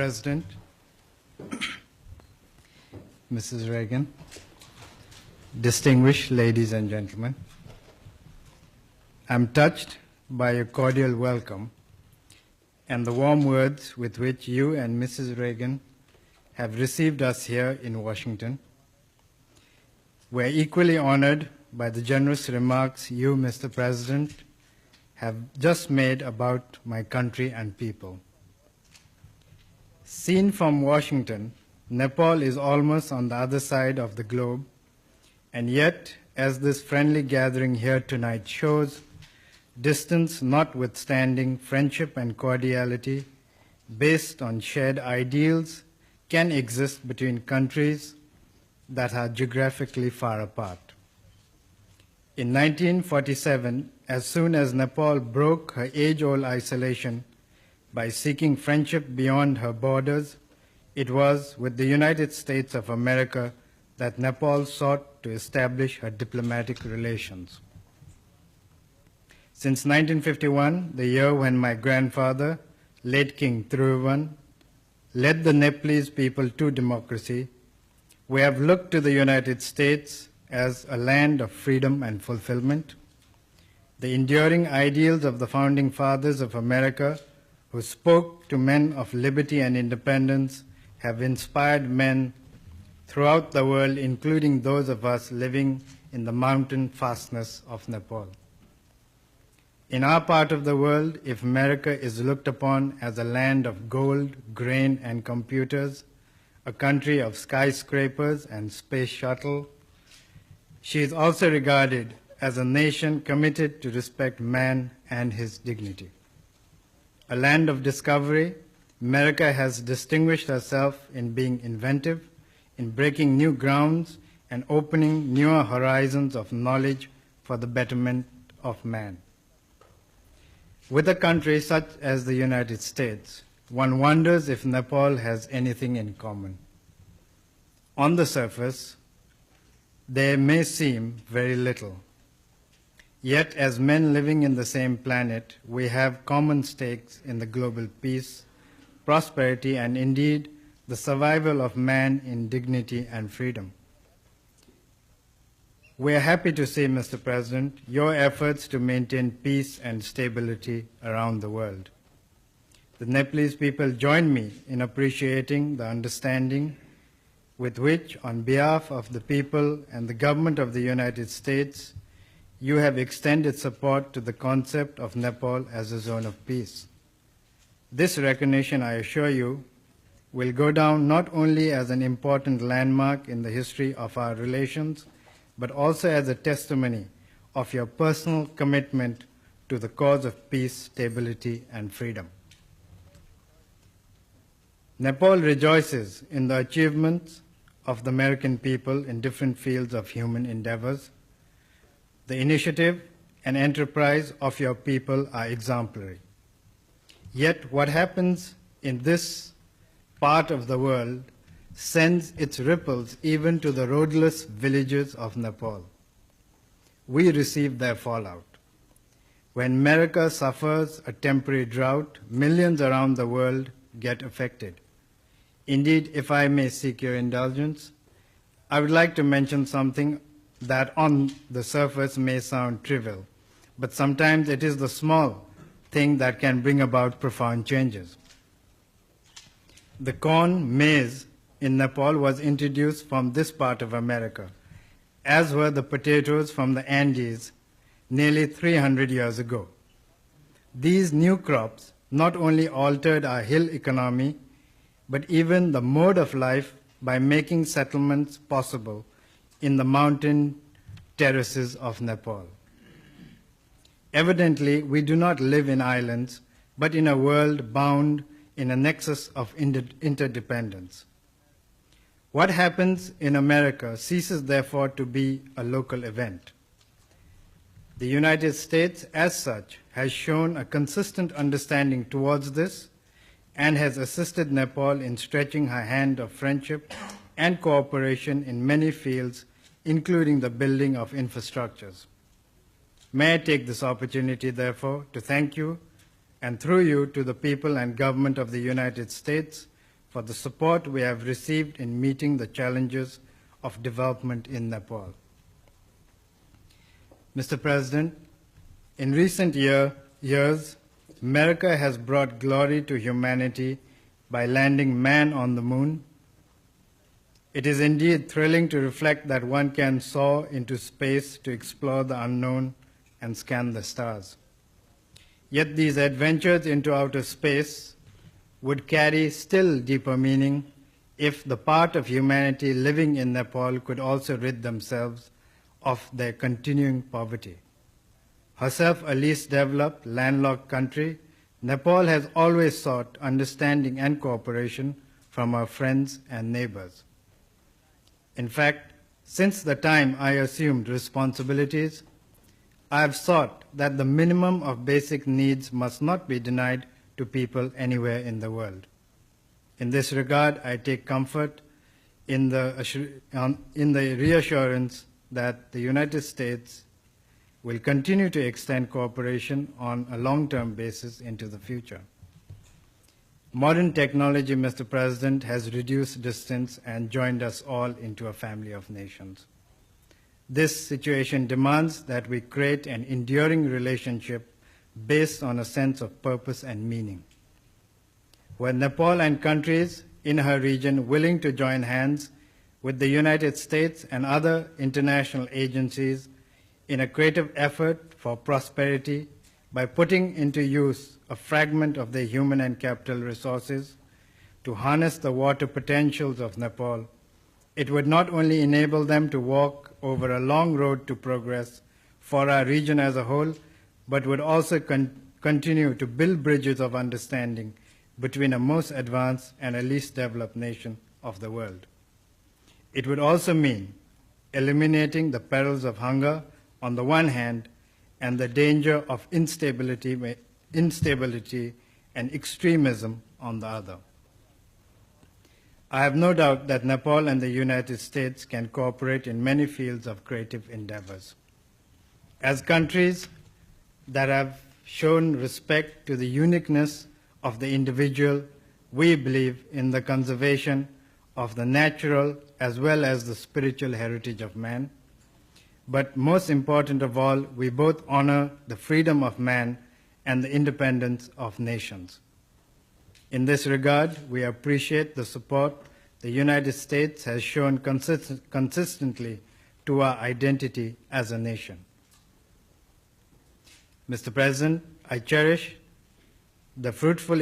President, Mrs. Reagan, distinguished ladies and gentlemen, I'm touched by your cordial welcome and the warm words with which you and Mrs. Reagan have received us here in Washington. We're equally honored by the generous remarks you, Mr. President, have just made about my country and people. Seen from Washington, Nepal is almost on the other side of the globe, and yet, as this friendly gathering here tonight shows, distance notwithstanding, friendship and cordiality based on shared ideals can exist between countries that are geographically far apart. In 1947, as soon as Nepal broke her age-old isolation by seeking friendship beyond her borders, it was with the United States of America that Nepal sought to establish her diplomatic relations. Since 1951, the year when my grandfather, late King Birendra, led the Nepalese people to democracy, we have looked to the United States as a land of freedom and fulfillment. The enduring ideals of the founding fathers of America, who spoke to men of liberty and independence, have inspired men throughout the world, including those of us living in the mountain fastness of Nepal. In our part of the world, if America is looked upon as a land of gold, grain, and computers, a country of skyscrapers and space shuttle, she is also regarded as a nation committed to respect man and his dignity. A land of discovery, America has distinguished herself in being inventive, in breaking new grounds, and opening newer horizons of knowledge for the betterment of man. With a country such as the United States, one wonders if Nepal has anything in common. On the surface, there may seem very little. Yet, as men living in the same planet, we have common stakes in the global peace, prosperity, and indeed the survival of man in dignity and freedom. We are happy to see, Mr. President, your efforts to maintain peace and stability around the world. The Nepalese people join me in appreciating the understanding with which, on behalf of the people and the government of the United States, you have extended support to the concept of Nepal as a zone of peace. This recognition, I assure you, will go down not only as an important landmark in the history of our relations, but also as a testimony of your personal commitment to the cause of peace, stability, and freedom. Nepal rejoices in the achievements of the American people in different fields of human endeavors. The initiative and enterprise of your people are exemplary. Yet what happens in this part of the world sends its ripples even to the roadless villages of Nepal. We receive their fallout. When America suffers a temporary drought, millions around the world get affected. Indeed, if I may seek your indulgence, I would like to mention something that on the surface may sound trivial, but sometimes it is the small thing that can bring about profound changes. The corn, maize, in Nepal was introduced from this part of America, as were the potatoes from the Andes nearly 300 years ago. These new crops not only altered our hill economy, but even the mode of life by making settlements possible in the mountain terraces of Nepal. Evidently, we do not live in islands, but in a world bound in a nexus of interdependence. What happens in America ceases therefore to be a local event. The United States, as such, has shown a consistent understanding towards this and has assisted Nepal in stretching her hand of friendship and cooperation in many fields, including the building of infrastructures. May I take this opportunity, therefore, to thank you, and through you to the people and government of the United States for the support we have received in meeting the challenges of development in Nepal. Mr. President, in recent years, America has brought glory to humanity by landing man on the moon. It is indeed thrilling to reflect that one can soar into space to explore the unknown and scan the stars. Yet these adventures into outer space would carry still deeper meaning if the part of humanity living in Nepal could also rid themselves of their continuing poverty. Herself a least developed, landlocked country, Nepal has always sought understanding and cooperation from her friends and neighbors. In fact, since the time I assumed responsibilities, I have sought that the minimum of basic needs must not be denied to people anywhere in the world. In this regard, I take comfort in the reassurance that the United States will continue to extend cooperation on a long-term basis into the future. Modern technology, Mr. President, has reduced distance and joined us all into a family of nations. This situation demands that we create an enduring relationship based on a sense of purpose and meaning. Were Nepal and countries in her region willing to join hands with the United States and other international agencies in a creative effort for prosperity by putting into use a fragment of their human and capital resources to harness the water potentials of Nepal, it would not only enable them to walk over a long road to progress for our region as a whole, but would also continue to build bridges of understanding between a most advanced and a least developed nation of the world. It would also mean eliminating the perils of hunger on the one hand and the danger of instability and extremism on the other. I have no doubt that Nepal and the United States can cooperate in many fields of creative endeavors. As countries that have shown respect to the uniqueness of the individual, we believe in the conservation of the natural as well as the spiritual heritage of man. But most important of all, we both honor the freedom of man and the independence of nations. In this regard, we appreciate the support the United States has shown consistently to our identity as a nation. Mr. President, I cherish the fruitful